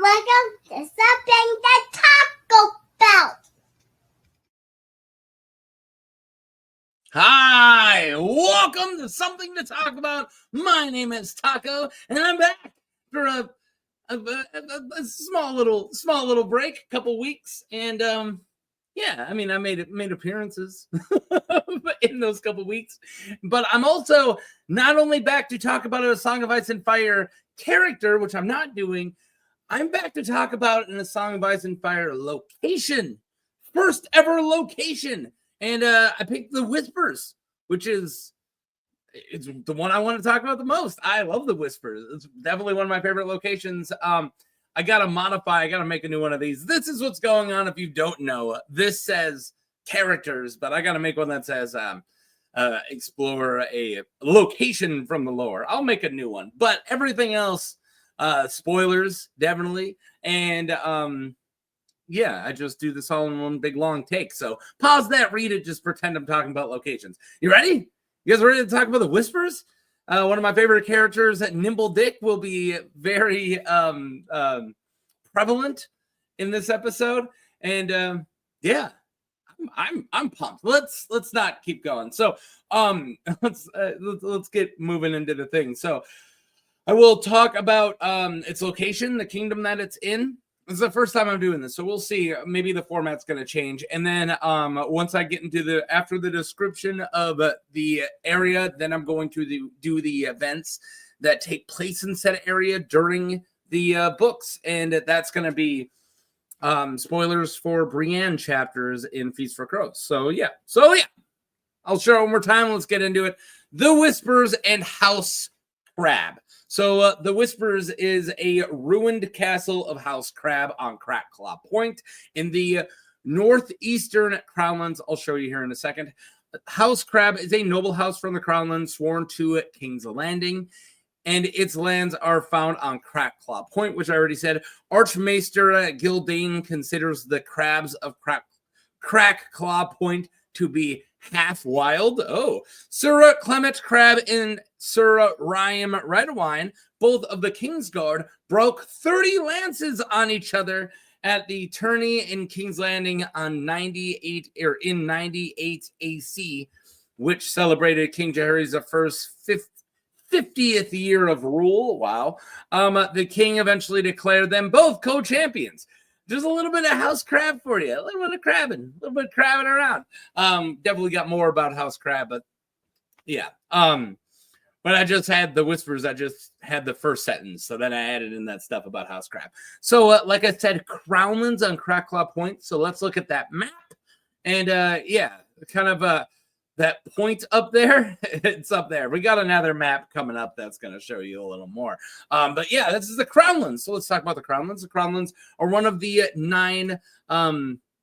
Welcome to something to talk about. Hi, welcome to Something to Talk About. My name is Taco, and I'm back for a small little break, a couple weeks, and yeah, I mean, I made appearances in those couple weeks, but I'm also not only back to talk about a Song of Ice and Fire character, which I'm not doing. I'm back to talk about in a Song of Ice and Fire location, first ever location. And I picked the Whispers, which it's the one I want to talk about the most. I love the Whispers. It's definitely one of my favorite locations. I got to make a new one of these. This is what's going on if you don't know. This says characters, but I got to make one that says explore a location from the lore. I'll make a new one. But everything else, spoilers, definitely. And yeah, I just do this all in one big long take. So pause that, read it, just pretend I'm talking about locations. You ready? You guys ready to talk about the Whispers? One of my favorite characters, Nimble Dick, will be very prevalent in this episode. And yeah, I'm pumped. Let's not keep going. So let's get moving into the thing. So I will talk about its location, the kingdom that it's in. This is the first time I'm doing this, so we'll see. Maybe the format's going to change. And then once I get into after the description of the area, then I'm going to do the events that take place in said area during the books. And that's going to be spoilers for Brienne chapters in Feast for Crows. So yeah. I'll share it one more time. Let's get into it. The Whispers and House Crabb. So the Whispers is a ruined castle of House Crabb on Crackclaw Point in the northeastern Crownlands. I'll show you here in a second. House Crabb is a noble house from the Crownlands sworn to King's Landing, and its lands are found on Crackclaw Point, which I already said. Archmaester Gildane considers the crabs of Crackclaw Point to be half wild. Oh, Sir Clement Crab and Sir Ryan Redwine, both of the King's Guard, broke 30 lances on each other at the tourney in King's Landing on 98 AC, which celebrated King Jaehaerys I's 50th year of rule. Wow. The king eventually declared them both co-champions. Just a little bit of House Crabb for you. A little bit of crabbing around. Definitely got more about House Crabb, but yeah. But I just had the Whispers. I just had the first sentence, so then I added in that stuff about House Crabb. So, like I said, Crownlands on Crackclaw Point. So let's look at that map. And yeah, kind of that point up there, it's up there. We got another map coming up that's going to show you a little more. But yeah, this is the Crownlands. So let's talk about the Crownlands. The Crownlands are one of the 9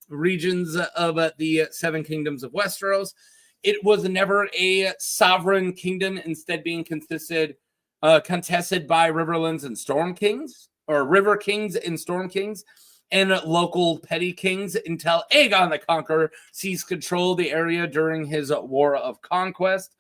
regions of the 7 kingdoms of Westeros. It was never a sovereign kingdom, instead being contested by Riverlands and Storm Kings, or River Kings and Storm Kings, and local petty kings until Aegon the Conqueror seized control of the area during his War of Conquest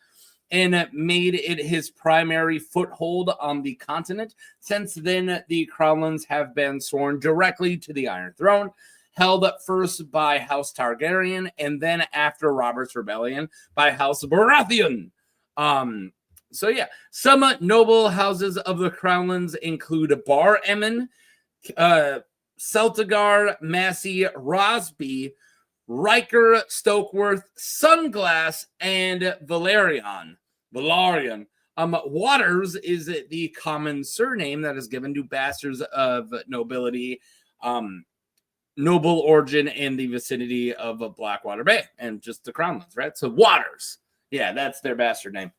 and made it his primary foothold on the continent. Since then, the Crownlands have been sworn directly to the Iron Throne, held first by House Targaryen, and then after Robert's Rebellion by House Baratheon. So yeah, some noble houses of the Crownlands include Bar Emmon, Celtigar, Massey, Rosby, Riker, Stokeworth, Sunglass, and Valerian. Waters is the common surname that is given to bastards of nobility, noble origin in the vicinity of Blackwater Bay and just the Crownlands, right? So Waters, yeah, that's their bastard name.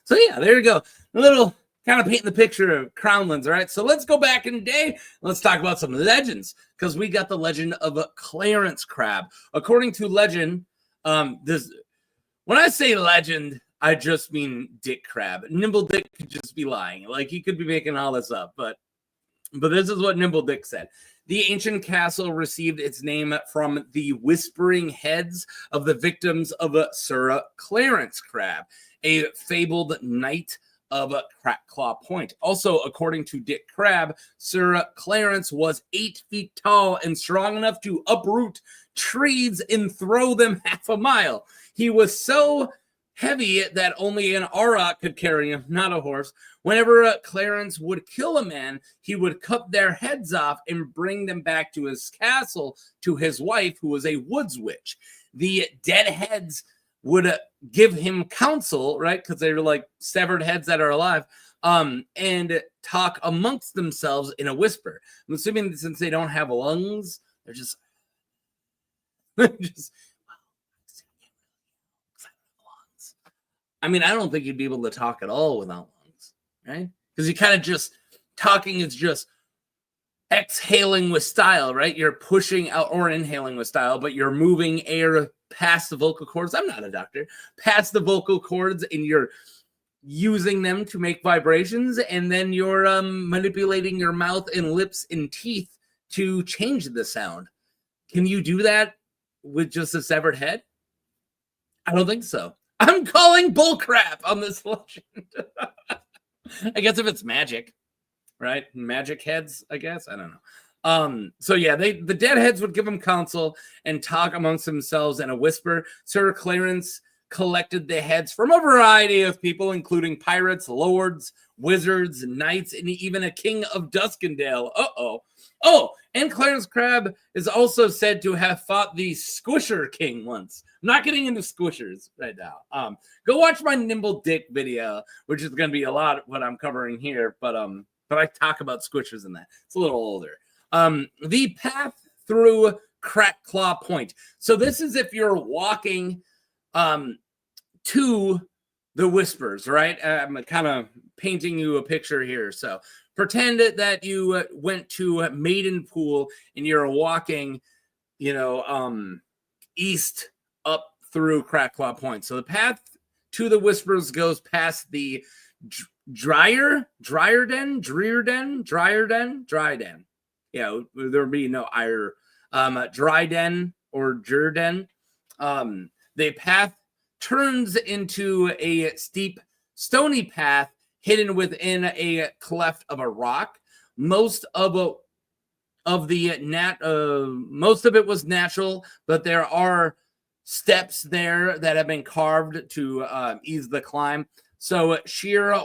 So yeah, there you go. A little kind of painting the picture of Crownlands, all right? So let's go back in the day. Let's talk about some legends, because we got the legend of Clarence Crab. According to legend, when I say legend, I just mean Dick Crab. Nimble Dick could just be lying. Like, he could be making all this up, but this is what Nimble Dick said. The ancient castle received its name from the whispering heads of the victims of Sir Clarence Crab, a fabled knight of Crackclaw Point. Also, according to Dick Crabb, Sir Clarence was 8 feet tall and strong enough to uproot trees and throw them half a mile. He was so heavy that only an auroch could carry him, not a horse. Whenever Clarence would kill a man, he would cut their heads off and bring them back to his castle to his wife, who was a woods witch. The dead heads would give him counsel, right? Because they were like severed heads that are alive, and talk amongst themselves in a whisper. I'm assuming since they don't have lungs, they're just I mean, I don't think you'd be able to talk at all without lungs, right? Because you kind of just talking is just exhaling with style, right? You're pushing out, or inhaling with style, but you're moving air past the vocal cords. I'm not a doctor. Past the vocal cords, and you're using them to make vibrations, and then you're manipulating your mouth and lips and teeth to change the sound. Can you do that with just a severed head? I don't think so. I'm calling bullcrap on this legend. I guess if it's magic, right? Magic heads, I guess. I don't know. So yeah, the dead heads would give them counsel and talk amongst themselves in a whisper. Sir Clarence collected the heads from a variety of people, including pirates, lords, wizards, knights, and even a king of Duskendale. Oh, and Clarence Crab is also said to have fought the Squisher King once. I'm not getting into squishers right now. Go watch my Nimble Dick video, which is going to be a lot of what I'm covering here, but I talk about squishers in that. It's a little older. The path through Crackclaw Point. So this is if you're walking to the Whispers, right? I'm kind of painting you a picture here. So pretend that you went to Maidenpool and you're walking, east up through Crackclaw Point. So the path to the Whispers goes past the Dryden. Yeah, there would be no ire. Dryden or Jerden. The path turns into a steep, stony path hidden within a cleft of a rock. Most of it was natural, but there are steps there that have been carved to ease the climb. So sheer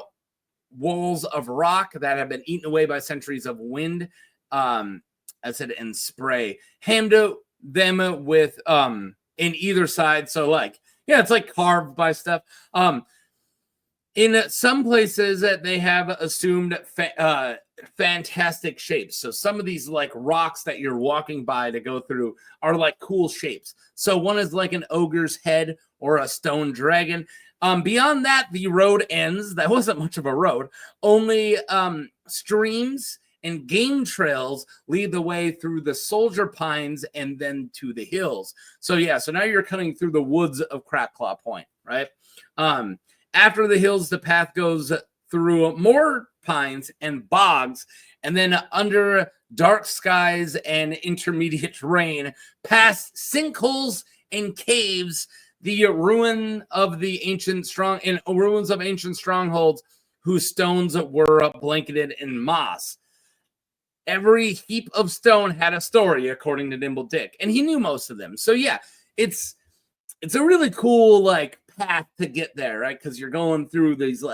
walls of rock that have been eaten away by centuries of wind, acid and spray, hemmed them with in either side. So it's like carved by stuff. In some places that they have assumed fantastic shapes. So some of these like rocks that you're walking by to go through are like cool shapes. So one is like an ogre's head or a stone dragon. Beyond that, the road ends. That wasn't much of a road. Only streams and game trails lead the way through the soldier pines and then to the hills. So now you're cutting through the woods of Crackclaw Point, right? After the hills, the path goes through more pines and bogs, and then under dark skies and intermediate rain, past sinkholes and caves, the ruins of ancient strongholds whose stones were blanketed in moss. Every heap of stone had a story, according to Nimble Dick, and he knew most of them. So it's a really cool path to get there, right? Because you're going through these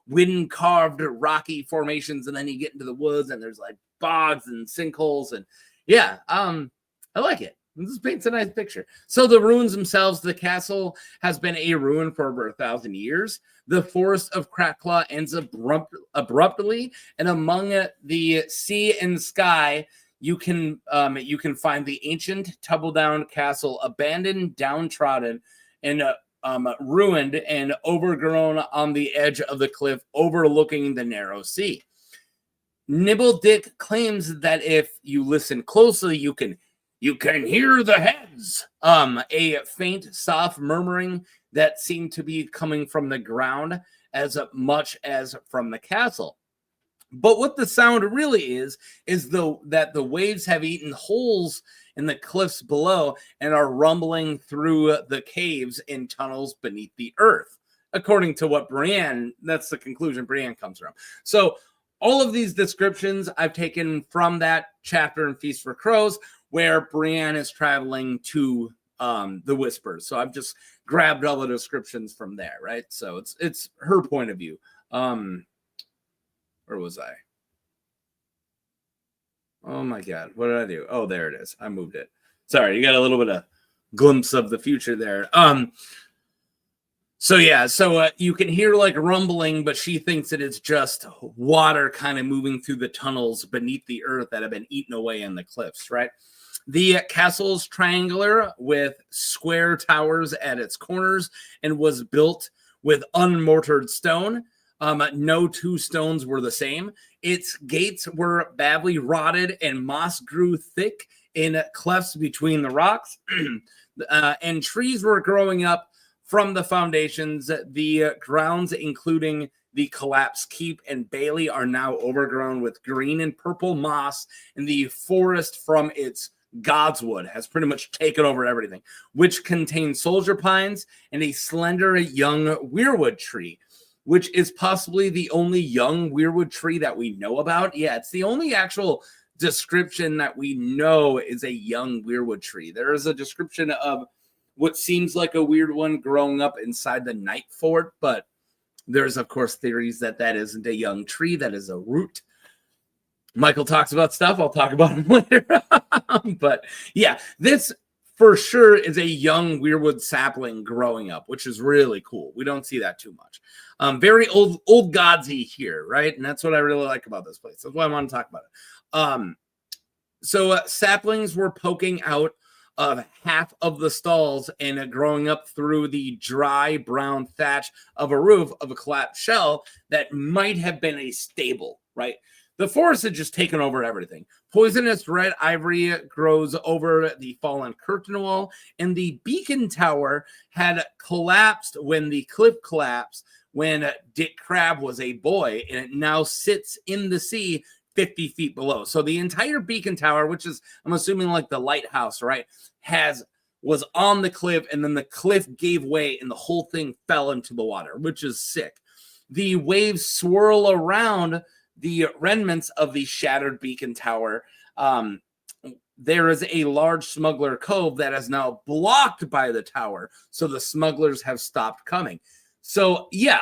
wind carved rocky formations, and then you get into the woods, and there's bogs and sinkholes, and I like it. This paints a nice picture. So the ruins themselves, the castle has been a ruin for over 1,000 years. The forest of Crackclaw ends abruptly, and among the sea and sky, you can find the ancient tumble-down castle, abandoned, downtrodden, and ruined and overgrown on the edge of the cliff, overlooking the narrow sea. Nimble Dick claims that if you listen closely, you can hear the heads. A faint, soft murmuring that seemed to be coming from the ground as much as from the castle. But what the sound really is that the waves have eaten holes in the cliffs below and are rumbling through the caves and tunnels beneath the earth. according to what Brienne, that's the conclusion Brienne comes from. So all of these descriptions I've taken from that chapter in Feast for Crows, where Brienne is traveling to the Whispers. So I've just grabbed all the descriptions from there, right? So it's her point of view. Where was I? Oh my God, what did I do? Oh, there it is. I moved it. Sorry, you got a little bit of glimpse of the future there. So you can hear like rumbling, but she thinks that it's just water kind of moving through the tunnels beneath the earth that have been eaten away in the cliffs, right? The castle is triangular with square towers at its corners and was built with unmortared stone. No two stones were the same. Its gates were badly rotted and moss grew thick in clefts between the rocks. And trees were growing up from the foundations. The grounds, including the collapsed keep and bailey, are now overgrown with green and purple moss, and the forest from its godswood has pretty much taken over everything, which contains soldier pines and a slender young weirwood tree, which is possibly the only young weirwood tree that we know about. Yeah, it's the only actual description that we know is a young weirwood tree. There is a description of what seems like a weird one growing up inside the night fort, but there's of course theories that that isn't a young tree, that is a root. Michael talks about stuff, I'll talk about him later. But yeah, this for sure is a young weirwood sapling growing up, which is really cool. We don't see that too much. Very old godsy here, right? And that's what I really like about this place. That's why I want to talk about it. So saplings were poking out of half of the stalls and growing up through the dry brown thatch of a roof of a collapsed shell that might have been a stable, right? The forest had just taken over everything. Poisonous red ivory grows over the fallen curtain wall, and the beacon tower had collapsed when the cliff collapsed when Dick Crabb was a boy, and it now sits in the sea 50 feet below. So the entire beacon tower, which is, I'm assuming like the lighthouse, right, was on the cliff, and then the cliff gave way and the whole thing fell into the water, which is sick. The waves swirl around the remnants of the shattered beacon tower. There is a large smuggler cove that is now blocked by the tower, so the smugglers have stopped coming. So yeah,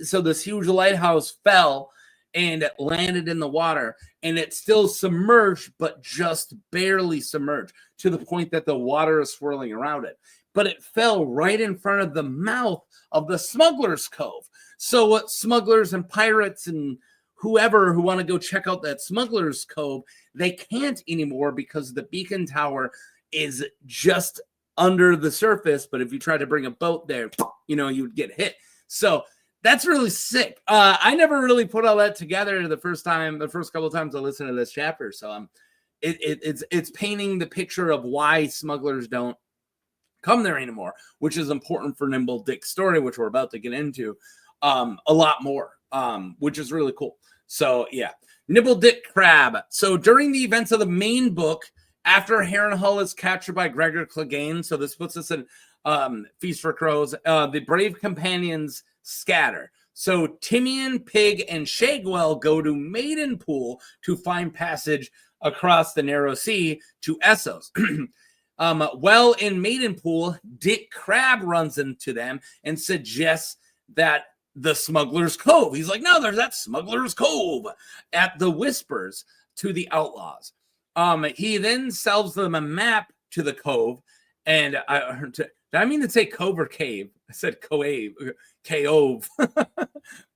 so this huge lighthouse fell and landed in the water, and it's still submerged, but just barely submerged to the point that the water is swirling around it. But it fell right in front of the mouth of the Smugglers Cove. So what smugglers and pirates and whoever who want to go check out that Smugglers Cove, they can't anymore because the beacon tower is just under the surface. But if you try to bring a boat there, you would get hit. So that's really sick. I never really put all that together the first couple of times I listened to this chapter. So it's painting the picture of why smugglers don't come there anymore, which is important for Nimble Dick's story, which we're about to get into a lot more, which is really cool. So yeah, Nimble Dick Crabb. So during the events of the main book, after Harrenhal is captured by Gregor Clegane, so this puts us in Feast for Crows, the brave companions scatter. So Timian, Pig, and Shagwell go to Maidenpool to find passage across the narrow sea to Essos. Well, in Maidenpool, Dick Crabb runs into them and suggests that the Smugglers Cove. He's like, no, there's that Smugglers Cove at the Whispers to the outlaws. He then sells them a map to the cove, and did I mean to say cove or cave? I said cove.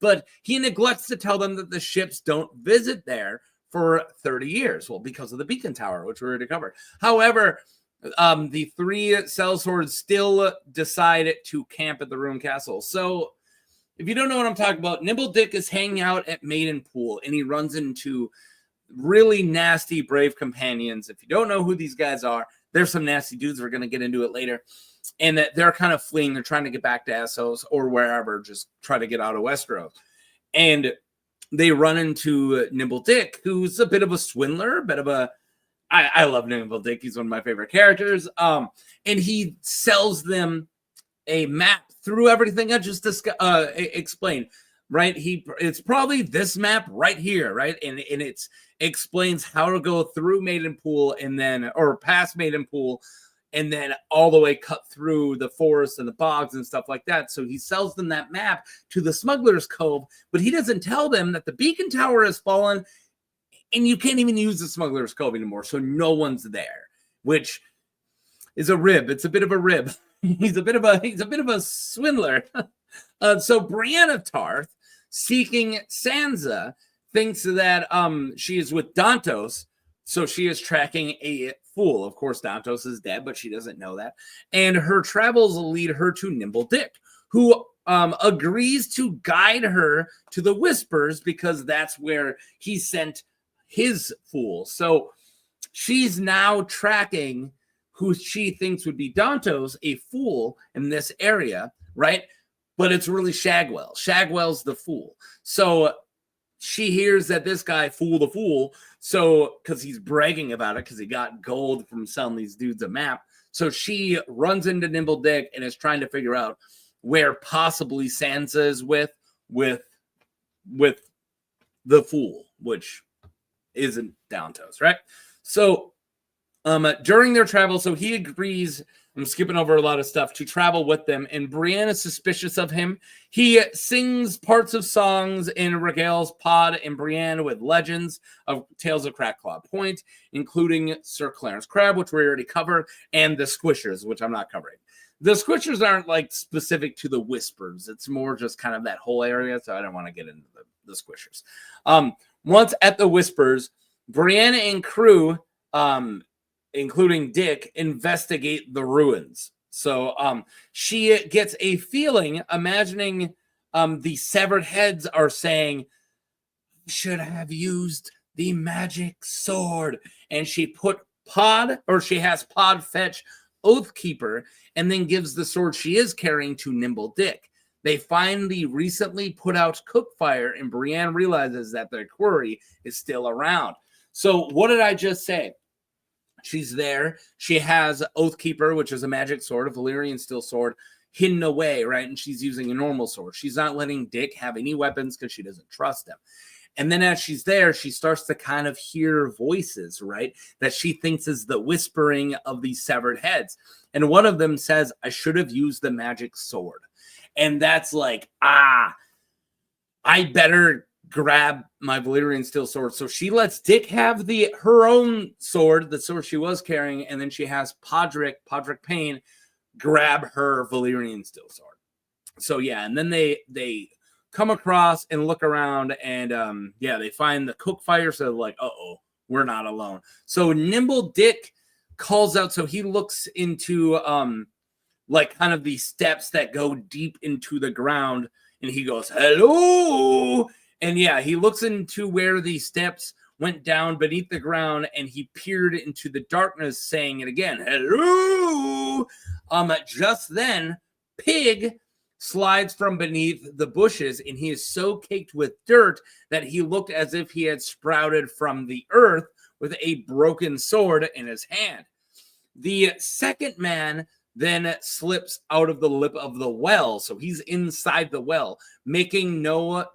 But he neglects to tell them that the ships don't visit there for 30 years. Well, because of the beacon tower, which we already covered. However, the three sellswords still decide to camp at the ruined castle. So if you don't know what I'm talking about, Nimble Dick is hanging out at Maidenpool, and he runs into really nasty brave companions. If you don't know who these guys are, there's some nasty dudes. We're going to get into it later. And that they're kind of fleeing. They're trying to get back to Essos or wherever, just try to get out of Westeros. And they run into Nimble Dick, who's a bit of a swindler, I love Nimble Dick. He's one of my favorite characters. And he sells them a map through everything I just explained, right? It's probably this map right here, right? And it explains how to go through Maidenpool and then, or past Maidenpool, and then all the way cut through the forest and the bogs and stuff like that. So he sells them that map to the Smugglers Cove, but he doesn't tell them that the beacon tower has fallen and you can't even use the Smugglers Cove anymore. So no one's there, which is a rib. It's a bit of a rib. he's a bit of a swindler. So Brienne of Tarth, seeking Sansa, thinks that she is with Dantos. So she is tracking a fool. Of course, Dantos is dead, but she doesn't know that. And her travels lead her to Nimble Dick, who agrees to guide her to the Whispers because that's where he sent his fool. So she's now tracking who she thinks would be Dantos, a fool in this area, right? But it's really Shagwell. Shagwell's the fool. So she hears that this guy, Fool the Fool, so because he's bragging about it because he got gold from selling these dudes a map. So she runs into Nimble Dick and is trying to figure out where possibly Sansa is with the fool, which isn't Downtoes, right? So during their travel, so he agrees, I'm skipping over a lot of stuff, to travel with them, and Brienne is suspicious of him. He sings parts of songs and regales Pod and Brienne with legends of tales of Crackclaw Point, including Sir Clarence Crab, which we already covered, and the Squishers, which I'm not covering. The Squishers aren't like specific to the Whispers. It's more just kind of that whole area, so I don't want to get into the Squishers. Once at the Whispers, Brienne and crew, including Dick, investigate the ruins. So she gets a feeling, imagining the severed heads are saying, should have used the magic sword. And she has Pod fetch Oathkeeper and then gives the sword she is carrying to Nimble Dick. They find the recently put out cookfire, and Brienne realizes that their quarry is still around. So what did I just say? She's there. She has Oathkeeper, which is a magic sword, a Valyrian steel sword, hidden away, right? And she's using a normal sword. She's not letting Dick have any weapons because she doesn't trust him. And then as she's there, she starts to kind of hear voices, right? That she thinks is the whispering of these severed heads. And one of them says, I should have used the magic sword. And that's like, I better grab my Valyrian steel sword. So she lets Dick have her own sword, the sword she was carrying, and then she has Podrick Payne, grab her Valyrian steel sword. So yeah, and then they come across and look around, and they find the cook fire. So like, we're not alone. So Nimble Dick calls out. So he looks into like kind of these steps that go deep into the ground, and he goes, hello. And yeah, he looks into where the steps went down beneath the ground, and he peered into the darkness, saying it again, hello. Just then, Pig slides from beneath the bushes, and he is so caked with dirt that he looked as if he had sprouted from the earth with a broken sword in his hand. The second man then slips out of the lip of the well, so he's inside the well, making no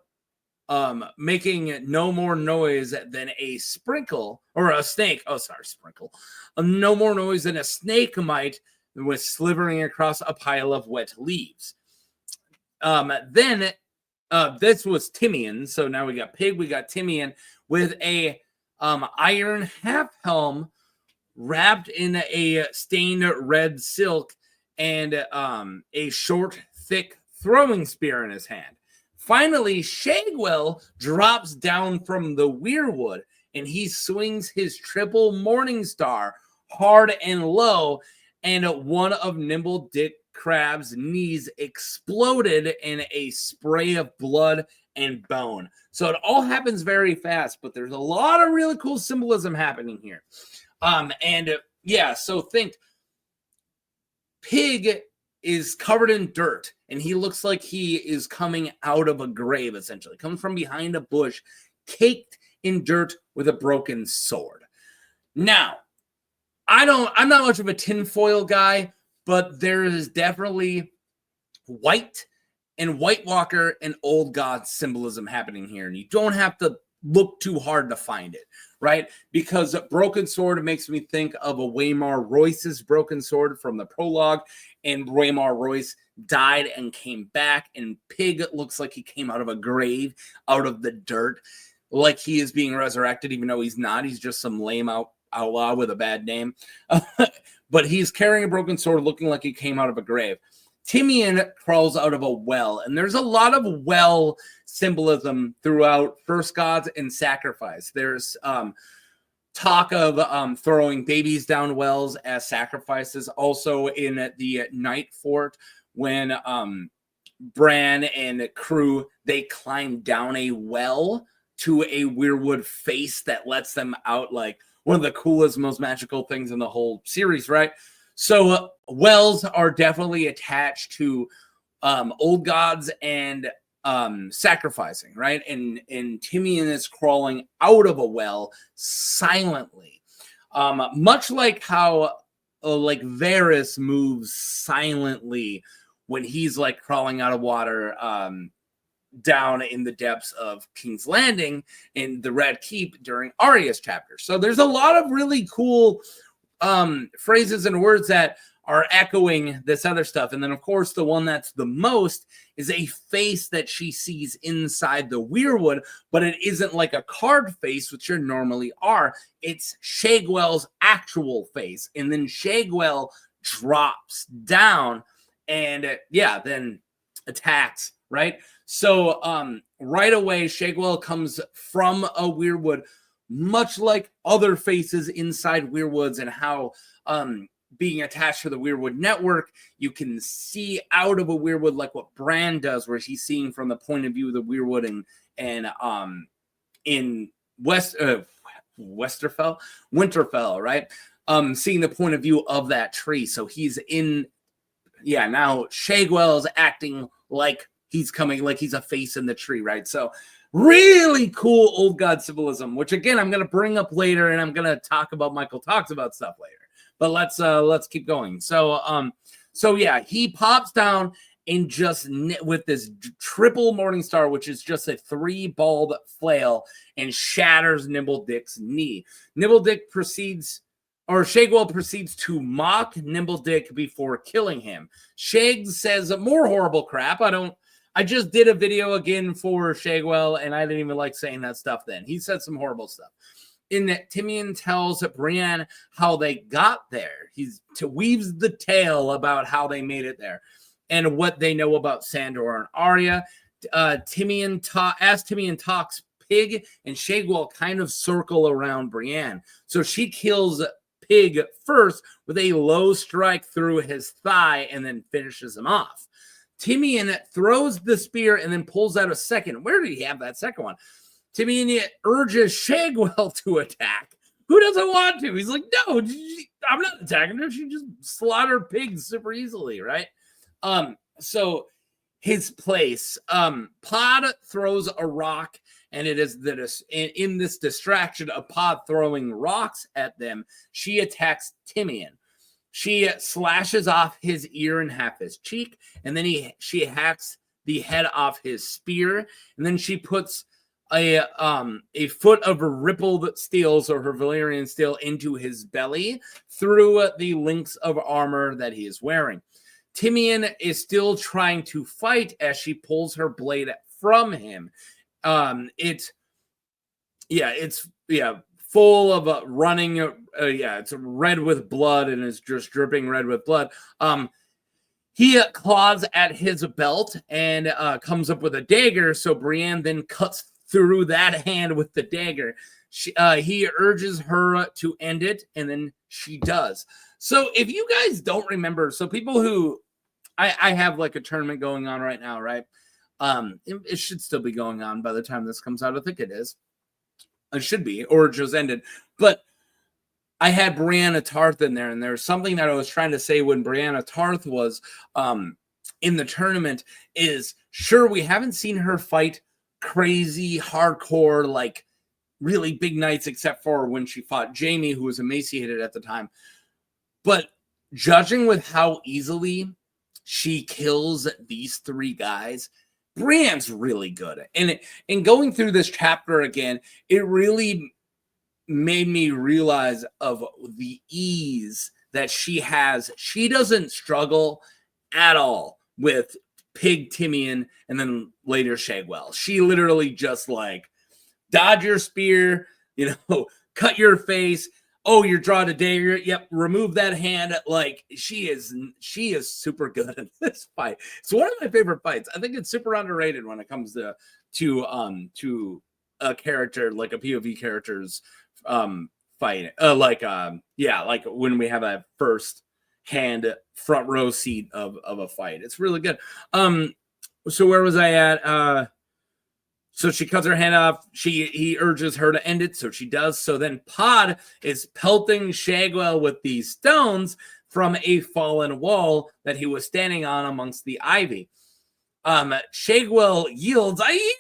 more noise than a sprinkle or a snake. Sprinkle. No more noise than a snake might, with slithering across a pile of wet leaves. Then this was Timian. So now we got Pig, we got Timian with a iron half helm wrapped in a stained red silk and a short, thick throwing spear in his hand. Finally, Shagwell drops down from the weirwood, and he swings his triple morning star hard and low, and one of Nimble Dick Crab's knees exploded in a spray of blood and bone. So it all happens very fast, but there's a lot of really cool symbolism happening here. So think Pig is covered in dirt, and he looks like he is coming out of a grave, essentially. Comes from behind a bush, caked in dirt with a broken sword. Now, I'm not much of a tinfoil guy, but there is definitely white and White Walker and Old God symbolism happening here. And you don't have to look too hard to find it, right? Because Broken Sword makes me think of a Waymar Royce's Broken Sword from the prologue. And Waymar Royce died and came back. And Pig looks like he came out of a grave, out of the dirt, like he is being resurrected, even though he's not. He's just some lame outlaw with a bad name. But he's carrying a broken sword looking like he came out of a grave. Timian crawls out of a well, and there's a lot of well symbolism throughout First Gods and Sacrifice. There's talk of throwing babies down wells as sacrifices. Also in the Night Fort, when Bran and crew, they climb down a well to a weirwood face that lets them out, like one of the coolest, most magical things in the whole series, right? So wells are definitely attached to Old Gods and sacrificing, right? And Timian is crawling out of a well silently, much like how like Varys moves silently when he's like crawling out of water down in the depths of King's Landing in the Red Keep during Arya's chapter. So there's a lot of really cool phrases and words that are echoing this other stuff. And then, of course, the one that's the most is a face that she sees inside the weirwood, but it isn't like a card face, which there normally are. It's Shagwell's actual face. And then Shagwell drops down and, then attacks, right? So right away, Shagwell comes from a weirwood, much like other faces inside weirwoods, and how being attached to the weirwood network, you can see out of a weirwood like what Bran does, where he's seeing from the point of view of the weirwood, and in Winterfell, right? Seeing the point of view of that tree. So he's now Shagwell is acting like he's coming, like he's a face in the tree, right? So really cool Old God symbolism, which again, I'm going to bring up later, and I'm going to talk about Michael Talks About stuff later. But let's keep going. So he pops down and just with this triple Morningstar, which is just a 3-balled flail, and shatters Nimble Dick's knee. Shagwell proceeds to mock Nimble Dick before killing him. Shag says more horrible crap. I just did a video again for Shagwell, and I didn't even like saying that stuff then. He said some horrible stuff. In that, Timian tells Brienne how they got there. He weaves the tale about how they made it there and what they know about Sandor and Arya. Timian talks, Pig and Shagwell kind of circle around Brienne. So she kills Pig first with a low strike through his thigh and then finishes him off. Timian throws the spear and then pulls out a second. Where did he have that second one? Timian urges Shagwell to attack. Who doesn't want to? He's like, no, I'm not attacking her. She just slaughtered pigs super easily, right? So his place, Pod throws a rock, and it is in this distraction of Pod throwing rocks at them, she attacks Timian. She slashes off his ear and half his cheek, and then she hacks the head off his spear, and then she puts a foot of rippled steel, so her Valyrian steel, into his belly through the links of armor that he is wearing. Timian is still trying to fight as she pulls her blade from him. It's full of running. It's red with blood, and it's just dripping red with blood. He claws at his belt and comes up with a dagger. So Brienne then cuts through that hand with the dagger. He urges her to end it, and then she does. So if you guys don't remember, so people who I have like a tournament going on right now, right? It should still be going on by the time this comes out. I think it is. It should be, or it just ended. But I had Brianna Tarth in there, and there's something that I was trying to say when Brianna Tarth was in the tournament is, sure, we haven't seen her fight crazy, hardcore, like really big nights, except for when she fought Jaime, who was emaciated at the time. But judging with how easily she kills these 3 guys. Brienne's really good. And in going through this chapter again, it really made me realize of the ease that she has. She doesn't struggle at all with Pig Timian and then later Shagwell. She literally just like dodge your spear, cut your face. Oh, you're drawing a dagger. Yep, remove that hand. Like she is super good at this fight. It's one of my favorite fights. I think it's super underrated when it comes to a character like a POV character's fight. Like when we have that first hand front row seat of a fight. It's really good. So where was I at? So she cuts her hand off. He urges her to end it, so she does. So then Pod is pelting Shagwell with these stones from a fallen wall that he was standing on amongst the ivy. Shagwell yields, I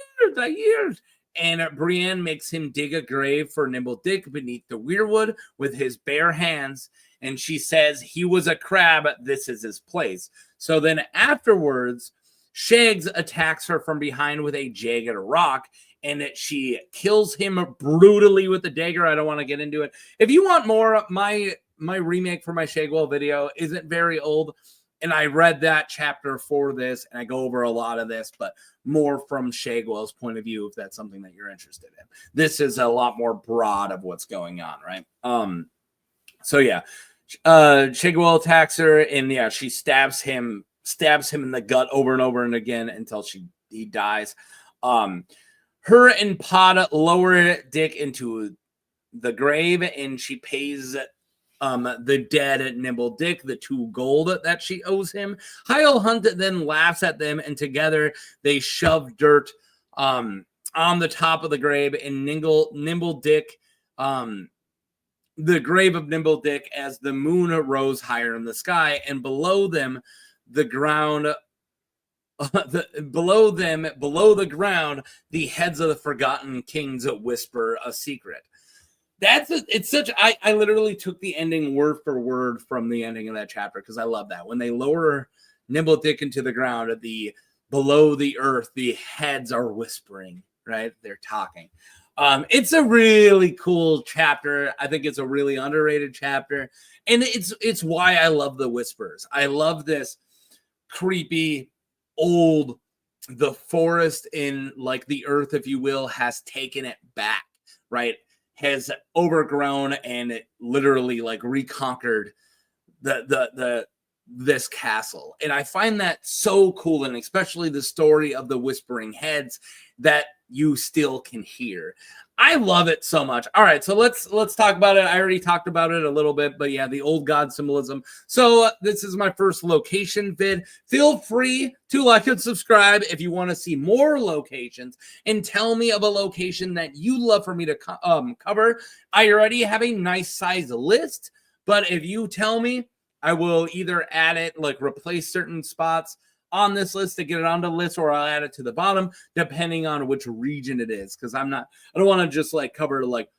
yield. And Brienne makes him dig a grave for Nimble Dick beneath the weirwood with his bare hands. And she says, he was a crab, this is his place. So then afterwards, Shags attacks her from behind with a jagged rock, and she kills him brutally with the dagger. I don't want to get into it. If you want more, my remake for my Shagwell video isn't very old, and I read that chapter for this, and I go over a lot of this, but more from Shagwell's point of view, if that's something that you're interested in. This is a lot more broad of what's going on, right? So yeah, Shagwell attacks her, and she stabs him in the gut over and over and again until he dies. Her and Pod lower Dick into the grave, and she pays the dead Nimble Dick the 2 gold that she owes him. Hyle Hunt then laughs at them, and together they shove dirt on the top of the grave, and Nimble Dick, the grave of Nimble Dick, as the moon rose higher in the sky, and below them, the ground, below the ground, the heads of the forgotten kings whisper a secret. I literally took the ending word for word from the ending of that chapter because I love that. When they lower Nimble Dick into the ground, below the earth, the heads are whispering, right? They're talking. It's a really cool chapter. I think it's a really underrated chapter. And it's why I love the whispers. I love this creepy the forest in like the earth, if you will, has taken it back, right? Has overgrown and it literally like reconquered this castle. And I find that so cool, and especially the story of the whispering heads that you still can hear. I love it so much. All right, so let's talk about it. I already talked about it a little bit, but yeah, the old god symbolism. So this is my first location vid. Feel free to like and subscribe if you want to see more locations, and tell me of a location that you love for me to cover. I already have a nice size list, but if you tell me, I will either add it, like replace certain spots on this list to get it onto the list, or I'll add it to the bottom depending on which region it is, because I don't want to just like cover like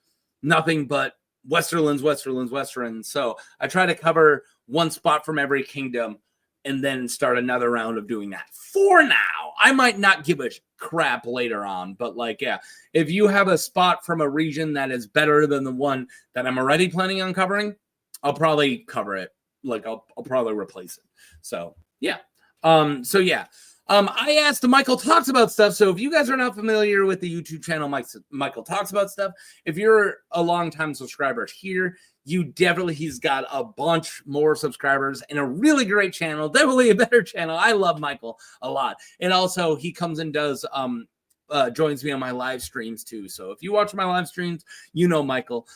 nothing but Westerlands. So I try to cover one spot from every kingdom and then start another round of doing that. For now, I might not give a crap later on, but like, yeah, if you have a spot from a region that is better than the one that I'm already planning on covering, I'll probably cover it. Like I'll probably replace it. So yeah. I asked Michael Talks About Stuff. So if you guys are not familiar with the YouTube channel, Michael Talks About Stuff, if you're a longtime subscriber here, he's got a bunch more subscribers and a really great channel, definitely a better channel. I love Michael a lot. And also he comes and does, joins me on my live streams too. So if you watch my live streams, you know Michael.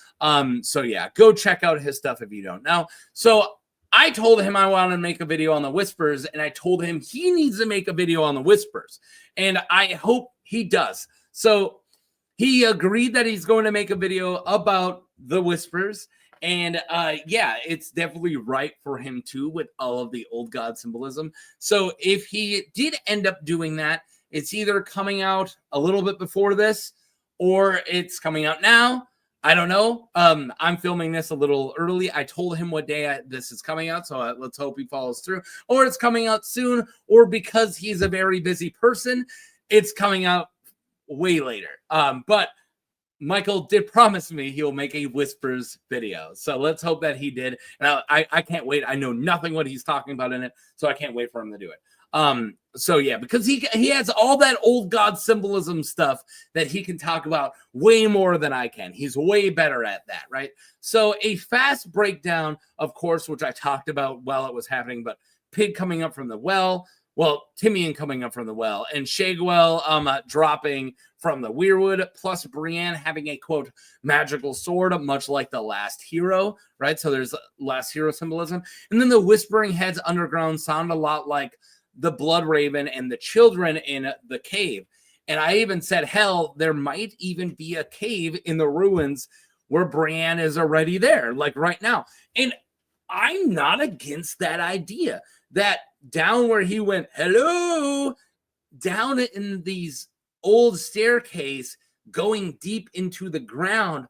So yeah, go check out his stuff if you don't know. So I told him I wanted to make a video on the whispers, and I told him he needs to make a video on the whispers, and I hope he does. So he agreed that he's going to make a video about the whispers, and yeah, it's definitely right for him too with all of the old god symbolism. So if he did end up doing that, it's either coming out a little bit before this, or it's coming out now. I don't know. I'm filming this a little early. I told him what day this is coming out, so let's hope he follows through. Or it's coming out soon, or because he's a very busy person, it's coming out way later. But Michael did promise me he'll make a Whispers video, so let's hope that he did. And I can't wait. I know nothing what he's talking about in it, so I can't wait for him to do it. So yeah, because he has all that old god symbolism stuff that he can talk about way more than I can. He's way better at that, right? So a fast breakdown, of course, which I talked about while it was happening, but Pig coming up from the well, Timian coming up from the well, and Shagwell dropping from the weirwood, plus Brienne having a quote magical sword, much like the last hero, right? So there's last hero symbolism. And then the whispering heads underground sound a lot like the Blood Raven and the children in the cave. And I even said, hell, there might even be a cave in the ruins where Brienne is already there, like right now. And I'm not against that idea. That down where he went, hello, down in these old staircase, going deep into the ground,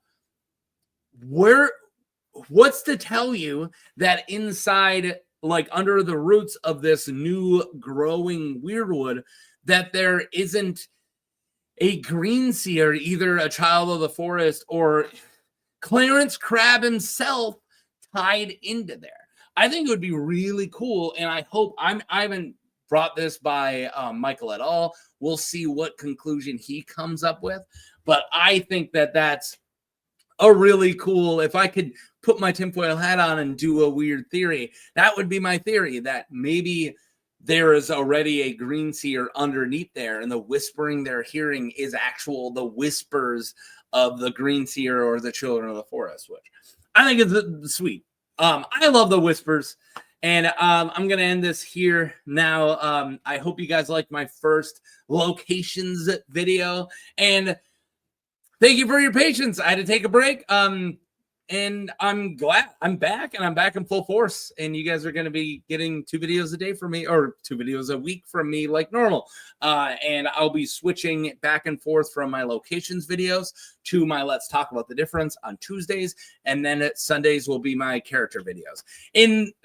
what's to tell you that inside, like under the roots of this new growing weirdwood, that there isn't a green seer, either a child of the forest or Clarence Crab himself tied into there? I think it would be really cool, and I hope I haven't brought this by Michael at all. We'll see what conclusion he comes up with, but I think that that's a really cool, if I could put my tinfoil hat on and do a weird theory, that would be my theory, that maybe there is already a green seer underneath there, and the whispering they're hearing is the whispers of the green seer or the children of the forest, which I think is sweet. I love the whispers, and I'm going to end this here now. I hope you guys liked my first locations video, and thank you for your patience. I had to take a break, and I'm glad I'm back, and I'm back in full force, and you guys are going to be getting 2 videos a day from me, or 2 videos a week from me like normal, and I'll be switching back and forth from my locations videos to my Let's Talk About the Difference on Tuesdays, and then Sundays will be my character videos,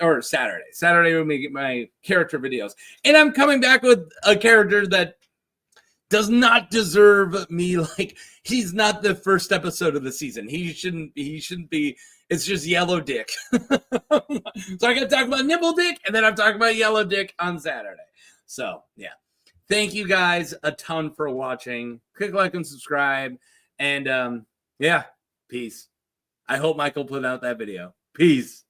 or Saturday will be my character videos, and I'm coming back with a character that does not deserve me. Like, he's not the first episode of the season. He shouldn't be. It's just Yellow Dick. So I got to talk about Nimble Dick, and then I'm talking about Yellow Dick on Saturday. So yeah, thank you guys a ton for watching. Click like and subscribe, and yeah, peace. I hope Michael put out that video. Peace.